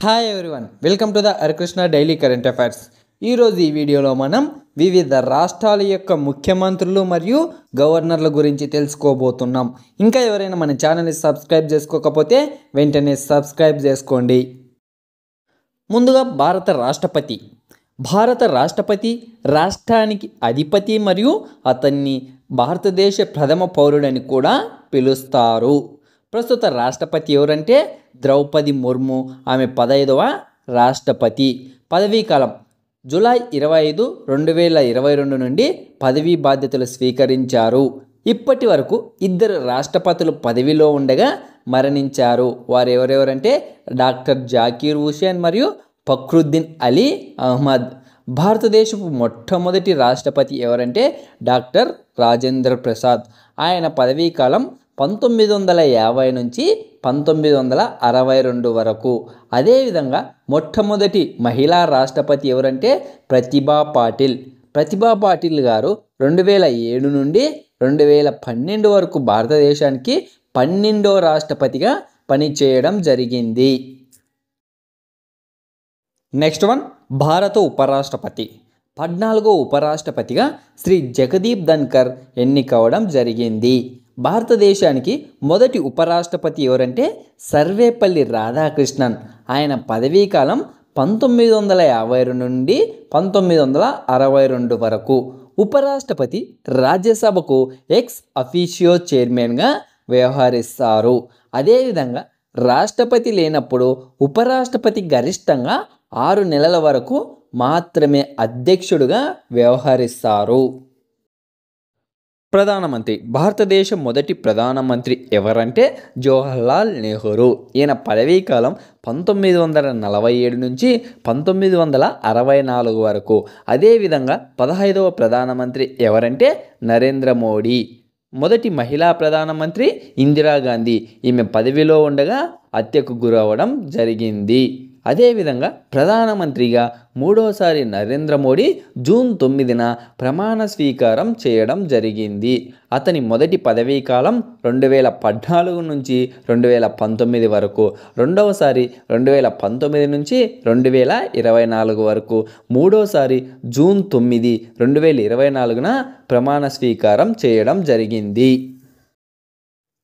Hi everyone, welcome to the Harikrishna daily current affairs. ఈరోజు ఈ వీడియోలో మనం వివిధ రాష్ట్రాల యొక్క ముఖ్యమంత్రులు మరియు గవర్నర్ల గురించి తెలుసుకోబోతున్నాం. ఇంకా ఎవరైనా మన ఛానల్ని సబ్స్క్రైబ్ చేసుకోకపోతే వెంటనే సబ్స్క్రైబ్ చేసుకోండి. ముందుగా భారత రాష్ట్రపతి రాష్ట్రానికి అధిపతి మరియు అతన్ని భారతదేశ ప్రథమ పౌరుడని కూడా పిలుస్తారు. ప్రస్తుత రాష్ట్రపతి ఎవరంటే ద్రౌపది ముర్ము. ఆమె 15వ రాష్ట్రపతి. పదవీకాలం జూలై 25, 2022 నుండి పదవీ బాధ్యతలు స్వీకరించారు. ఇప్పటి వరకు 2 రాష్ట్రపతులు పదవిలో ఉండగా మరణించారు. వారు ఎవరెవరంటే డాక్టర్ జాకీర్ హుసేన్ మరియు ఫక్రుద్దీన్ అలీ అహ్మద్. భారతదేశపు మొట్టమొదటి రాష్ట్రపతి ఎవరంటే డాక్టర్ రాజేంద్ర ప్రసాద్. ఆయన పదవీకాలం 1950 నుంచి 1962 వరకు. అదేవిధంగా మొట్టమొదటి మహిళా రాష్ట్రపతి ఎవరంటే ప్రతిభా పాటిల్ గారు 2007 నుండి 2012 వరకు భారతదేశానికి 12వ రాష్ట్రపతిగా పనిచేయడం జరిగింది. నెక్స్ట్ వన్, భారత ఉపరాష్ట్రపతి. 14వ ఉపరాష్ట్రపతిగా శ్రీ జగదీప్ ధన్కర్ ఎన్నికవడం జరిగింది. భారతదేశానికి మొదటి ఉపరాష్ట్రపతి ఎవరంటే సర్వేపల్లి రాధాకృష్ణన్. ఆయన పదవీకాలం 1952 నుండి 1962 వరకు. ఉపరాష్ట్రపతి రాజ్యసభకు ఎక్స్ అఫీషియో చైర్మన్గా వ్యవహరిస్తారు. అదేవిధంగా రాష్ట్రపతి లేనప్పుడు ఉపరాష్ట్రపతి గరిష్టంగా 6 నెలల వరకు మాత్రమే అధ్యక్షుడిగా వ్యవహరిస్తారు. ప్రధానమంత్రి. భారతదేశ మొదటి ప్రధానమంత్రి ఎవరంటే జవహర్లాల్ నెహ్రూ. ఈయన పదవీకాలం 1947 నుంచి 1964 వరకు. అదేవిధంగా 15వ ప్రధానమంత్రి ఎవరంటే నరేంద్ర మోడీ. మొదటి మహిళా ప్రధానమంత్రి ఇందిరాగాంధీ. ఈమె పదవిలో ఉండగా హత్యకు గురవడం జరిగింది. అదేవిధంగా ప్రధానమంత్రిగా 3వసారి నరేంద్ర మోడీ జూన్ 9న ప్రమాణ స్వీకారం చేయడం జరిగింది. అతని మొదటి పదవీకాలం 2014 నుంచి 2019 వరకు. రెండవసారి 2019 నుంచి 2024 వరకు. మూడోసారి జూన్ 9, 2024న ప్రమాణ స్వీకారం చేయడం జరిగింది.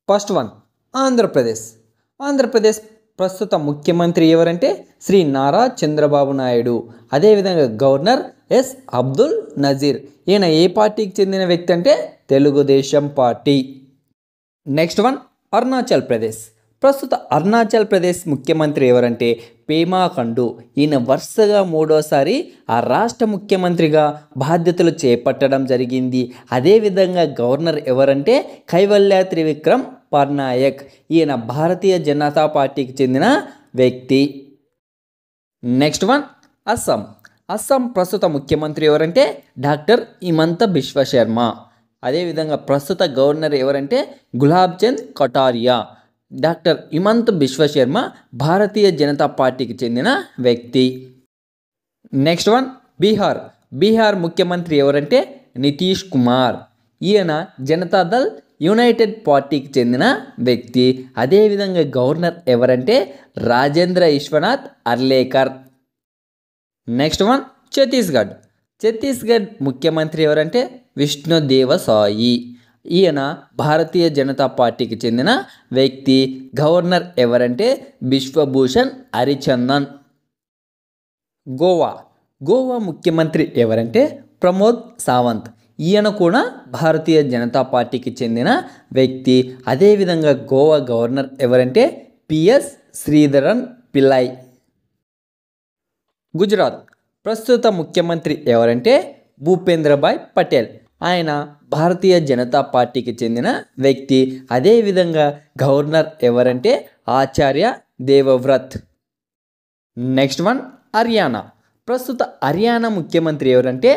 ఫస్ట్ వన్, ఆంధ్రప్రదేశ్ ప్రస్తుత ముఖ్యమంత్రి ఎవరంటే శ్రీ నారా చంద్రబాబు నాయుడు. అదేవిధంగా గవర్నర్ ఎస్ అబ్దుల్ నజీర్. ఈయన ఏ పార్టీకి చెందిన వ్యక్తి అంటే తెలుగుదేశం పార్టీ. నెక్స్ట్ వన్, ప్రస్తుత అరుణాచల్ ప్రదేశ్ ముఖ్యమంత్రి ఎవరంటే పేమా ఖండు. ఈయన వరుసగా 3వసారి ఆ రాష్ట్ర ముఖ్యమంత్రిగా బాధ్యతలు చేపట్టడం జరిగింది. అదేవిధంగా గవర్నర్ ఎవరంటే కైవల్య త్రివిక్రమ్ పర్నాయక్. ఈయన భారతీయ జనతా పార్టీకి చెందిన వ్యక్తి. నెక్స్ట్ వన్, అస్సాం ప్రస్తుత ముఖ్యమంత్రి ఎవరంటే డాక్టర్ హిమంత బిశ్వ శర్మ. అదేవిధంగా ప్రస్తుత గవర్నర్ ఎవరంటే గులాబ్ చంద్ కటారియా. డాక్టర్ హిమంత బిశ్వ శర్మ భారతీయ జనతా పార్టీకి చెందిన వ్యక్తి. నెక్స్ట్ వన్, బీహార్ ముఖ్యమంత్రి ఎవరంటే నితీష్ కుమార్. ఈయన జనతాదళ్ యునైటెడ్ పార్టీకి చెందిన వ్యక్తి. అదేవిధంగా గవర్నర్ ఎవరంటే రాజేంద్ర విశ్వనాథ్ అర్లేకర్. నెక్స్ట్ వన్, ఛత్తీస్గఢ్ ముఖ్యమంత్రి ఎవరంటే విష్ణుదేవ సాయి. ఈయన భారతీయ జనతా పార్టీకి చెందిన వ్యక్తి. గవర్నర్ ఎవరంటే బిశ్వభూషణ్ హరిచందన్. గోవా ముఖ్యమంత్రి ఎవరంటే ప్రమోద్ సావంత్. ఈయన కూడా భారతీయ జనతా పార్టీకి చెందిన వ్యక్తి. అదేవిధంగా గోవా గవర్నర్ ఎవరంటే పిఎస్ శ్రీధరన్ పిల్లై. గుజరాత్ ప్రస్తుత ముఖ్యమంత్రి ఎవరంటే భూపేంద్రభాయ్ పటేల్. ఆయన భారతీయ జనతా పార్టీకి చెందిన వ్యక్తి. అదేవిధంగా గవర్నర్ ఎవరంటే ఆచార్య దేవవ్రత్. Next one, Haryana. ప్రస్తుత హర్యానా ముఖ్యమంత్రి ఎవరంటే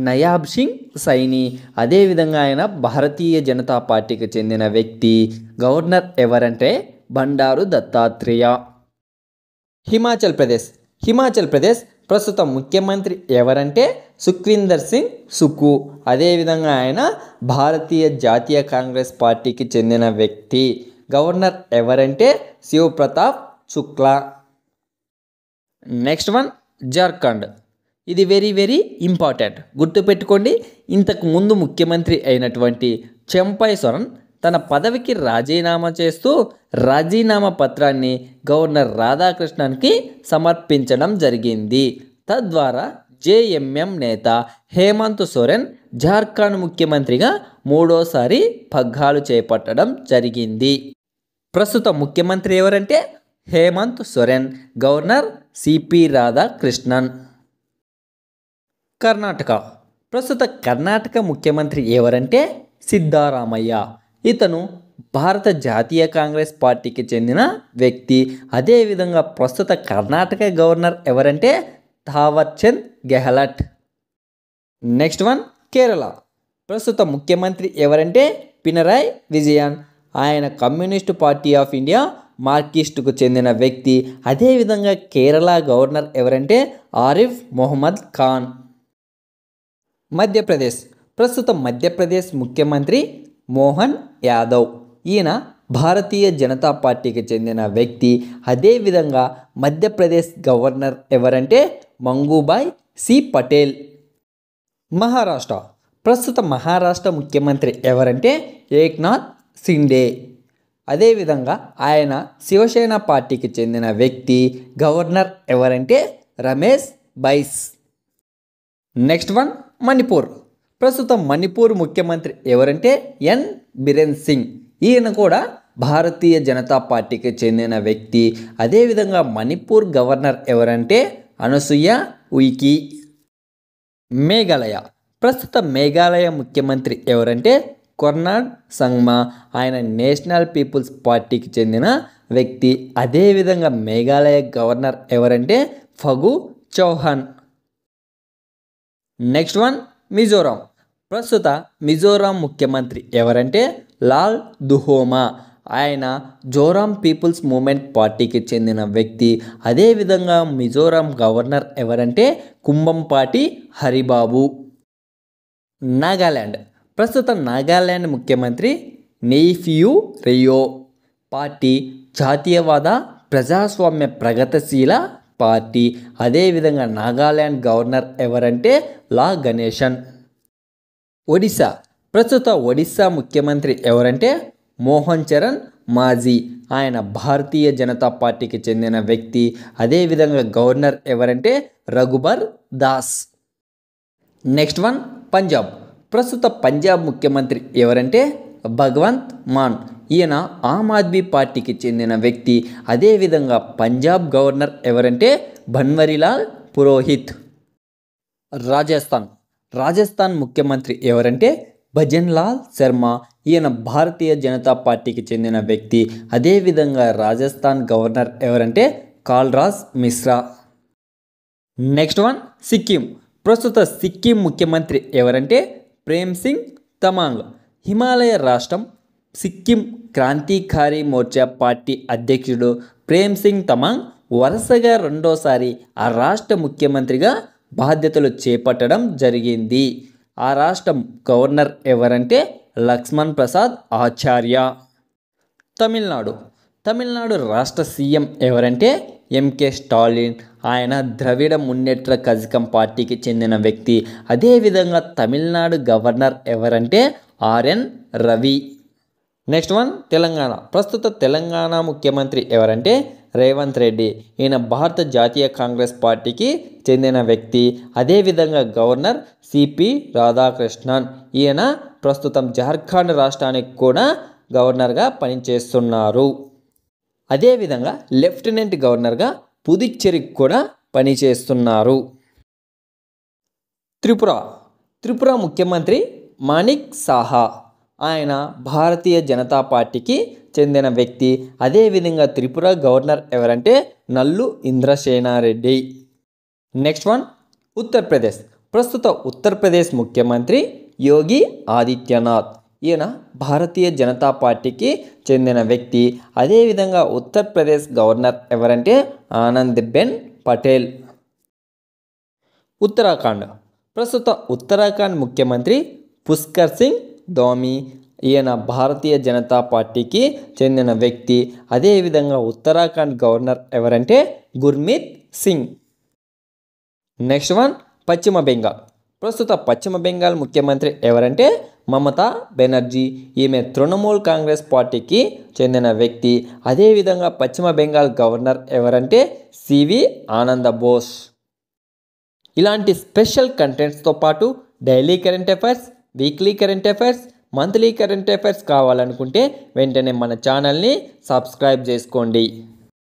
నయాబ్ సింగ్ సైని. అదేవిధంగా ఆయన భారతీయ జనతా పార్టీకి చెందిన వ్యక్తి. గవర్నర్ ఎవరంటే బండారు దత్తాత్రేయ. హిమాచల్ ప్రదేశ్ ప్రస్తుత ముఖ్యమంత్రి ఎవరంటే సుఖ్వీందర్ సింగ్ సుక్కు. అదేవిధంగా ఆయన భారతీయ జాతీయ కాంగ్రెస్ పార్టీకి చెందిన వ్యక్తి. గవర్నర్ ఎవరంటే శివ్ ప్రతాప్ శుక్లా. Next one Jharkhand. ఇది వెరీ వెరీ ఇంపార్టెంట్, గుర్తుపెట్టుకోండి. ఇంతకు ముందు ముఖ్యమంత్రి అయినటువంటి చంపై సోరెన్ తన పదవికి రాజీనామా చేస్తూ రాజీనామా పత్రాన్ని గవర్నర్ రాధాకృష్ణన్కి సమర్పించడం జరిగింది. తద్వారా జేఎంఎం నేత హేమంత్ సోరెన్ జార్ఖండ్ ముఖ్యమంత్రిగా మూడోసారి పగ్గాలు చేపట్టడం జరిగింది. ప్రస్తుత ముఖ్యమంత్రి ఎవరంటే హేమంత్ సోరెన్, గవర్నర్ సిపి రాధాకృష్ణన్. కర్ణాటక. ప్రస్తుత కర్ణాటక ముఖ్యమంత్రి ఎవరంటే సిద్ధరామయ్య. ఇతను భారత జాతీయ కాంగ్రెస్ పార్టీకి చెందిన వ్యక్తి. అదేవిధంగా ప్రస్తుత కర్ణాటక గవర్నర్ ఎవరంటే థావర్చంద్ గెహ్లట్. Next one Kerala. ప్రస్తుత ముఖ్యమంత్రి ఎవరంటే పినరాయ్ విజయన్. ఆయన కమ్యూనిస్టు పార్టీ ఆఫ్ ఇండియా మార్కిస్టుకు చెందిన వ్యక్తి. అదేవిధంగా కేరళ గవర్నర్ ఎవరంటే ఆరిఫ్ మొహమ్మద్ ఖాన్. మధ్యప్రదేశ్. ప్రస్తుత మధ్యప్రదేశ్ ముఖ్యమంత్రి మోహన్ యాదవ్. ఈయన భారతీయ జనతా పార్టీకి చెందిన వ్యక్తి. అదేవిధంగా మధ్యప్రదేశ్ గవర్నర్ ఎవరంటే మంగూభాయ్ సి పటేల్. మహారాష్ట్ర. ప్రస్తుత మహారాష్ట్ర ముఖ్యమంత్రి ఎవరంటే ఏక్నాథ్ షిండే. అదేవిధంగా ఆయన శివసేన పార్టీకి చెందిన వ్యక్తి. గవర్నర్ ఎవరంటే రమేష్ బైస్. Next one Manipur. ప్రస్తుత మణిపూర్ ముఖ్యమంత్రి ఎవరంటే ఎన్ బిరెన్ సింగ్. ఈయన కూడా భారతీయ జనతా పార్టీకి చెందిన వ్యక్తి. అదేవిధంగా మణిపూర్ గవర్నర్ ఎవరంటే అనసూయ ఉయికి. మేఘాలయ. ప్రస్తుత మేఘాలయ ముఖ్యమంత్రి ఎవరంటే కొర్నాడ్ సంగ్మా. ఆయన నేషనల్ పీపుల్స్ పార్టీకి చెందిన వ్యక్తి. అదేవిధంగా మేఘాలయ గవర్నర్ ఎవరంటే ఫగు చౌహాన్. Next one Mizoram. ప్రస్తుత మిజోరాం ముఖ్యమంత్రి ఎవరంటే లాల్ దుహోమా. ఆయన జోరాం పీపుల్స్ మూమెంట్ పార్టీకి చెందిన వ్యక్తి. అదేవిధంగా మిజోరాం గవర్నర్ ఎవరంటే కుంభంపాటి హరిబాబు. నాగాల్యాండ్. ప్రస్తుత నాగాల్యాండ్ ముఖ్యమంత్రి నెయిఫియు రియో. పార్టీ జాతీయవాద ప్రజాస్వామ్య ప్రగతిశీల పార్టీ. అదేవిధంగా నాగాల్యాండ్ గవర్నర్ ఎవరంటే లా గణేశన్. ఒడిశా. ప్రస్తుత ఒడిశా ముఖ్యమంత్రి ఎవరంటే మోహన్ చరణ్ మాజీ. ఆయన భారతీయ జనతా పార్టీకి చెందిన వ్యక్తి. అదేవిధంగా గవర్నర్ ఎవరంటే రఘుబర్ దాస్. Next one Punjab. ప్రస్తుత పంజాబ్ ముఖ్యమంత్రి ఎవరంటే భగవంత్ మాన్. ఈయన ఆమ్ ఆద్మీ పార్టీకి చెందిన వ్యక్తి. అదేవిధంగా పంజాబ్ గవర్నర్ ఎవరంటే బన్వరీలాల్ పురోహిత్. రాజస్థాన్. రాజస్థాన్ ముఖ్యమంత్రి ఎవరంటే భజన్లాల్ శర్మ. ఈయన భారతీయ జనతా పార్టీకి చెందిన వ్యక్తి. అదేవిధంగా రాజస్థాన్ గవర్నర్ ఎవరంటే కాల్రాజ్ మిశ్రా. Next one Sikkim. ప్రస్తుత సిక్కిం ముఖ్యమంత్రి ఎవరంటే ప్రేమ్ సింగ్ తమాంగ్. హిమాలయ రాష్ట్రం సిక్కిం క్రాంతికారి మోర్చా పార్టీ అధ్యక్షుడు ప్రేమ్ సింగ్ తమాంగ్ వరుసగా రెండోసారి ఆ రాష్ట్ర ముఖ్యమంత్రిగా బాధ్యతలు చేపట్టడం జరిగింది. ఆ రాష్ట్రం గవర్నర్ ఎవరంటే లక్ష్మణ్ ప్రసాద్ ఆచార్య. తమిళనాడు. తమిళనాడు రాష్ట్ర సీఎం ఎవరంటే ఎంకే స్టాలిన్. ఆయన ద్రవిడ మున్నేట్ర కజకం పార్టీకి చెందిన వ్యక్తి. అదేవిధంగా తమిళనాడు గవర్నర్ ఎవరంటే RN Ravi. Next one Telangana. ప్రస్తుత తెలంగాణ ముఖ్యమంత్రి ఎవరంటే రేవంత్ రెడ్డి. ఈయన భారత జాతీయ కాంగ్రెస్ పార్టీకి చెందిన వ్యక్తి. అదేవిధంగా గవర్నర్ సిపి రాధాకృష్ణన్. ఈయన ప్రస్తుతం జార్ఖండ్ రాష్ట్రానికి కూడా గవర్నర్గా పనిచేస్తున్నారు. అదేవిధంగా లెఫ్టినెంట్ గవర్నర్గా పుదుచ్చేరికి కూడా పనిచేస్తున్నారు. త్రిపుర. త్రిపుర ముఖ్యమంత్రి మాణిక్ సాహా. ఆయన భారతీయ జనతా పార్టీకి చెందిన వ్యక్తి. అదేవిధంగా త్రిపుర గవర్నర్ ఎవరంటే నల్లు ఇంద్రసేనారెడ్డి. Next one Uttar Pradesh. ప్రస్తుత ఉత్తరప్రదేశ్ ముఖ్యమంత్రి యోగి ఆదిత్యనాథ్. ఈయన భారతీయ జనతా పార్టీకి చెందిన వ్యక్తి. అదేవిధంగా ఉత్తరప్రదేశ్ గవర్నర్ ఎవరంటే ఆనందీబెన్ పటేల్. ఉత్తరాఖండ్. ప్రస్తుత ఉత్తరాఖండ్ ముఖ్యమంత్రి పుష్కర్ సింగ్ ధామీ. ఈయన భారతీయ జనతా పార్టీకి చెందిన వ్యక్తి. అదేవిధంగా ఉత్తరాఖండ్ గవర్నర్ ఎవరంటే గుర్మీత్ సింగ్. నెక్స్ట్ వన్ పశ్చిమ బెంగాల్. ప్రస్తుత పశ్చిమ బెంగాల్ ముఖ్యమంత్రి ఎవరంటే మమతా బెనర్జీ. ఈమె తృణమూల్ కాంగ్రెస్ పార్టీకి చెందిన వ్యక్తి. అదేవిధంగా పశ్చిమ బెంగాల్ గవర్నర్ ఎవరంటే సివి ఆనంద బోస్. ఇలాంటి స్పెషల్ కంటెంట్స్తో పాటు daily current affairs, weekly current affairs, monthly current affairs కావాలనుకుంటే వెంటనే మన ఛానల్ని సబ్స్క్రైబ్ చేసుకోండి.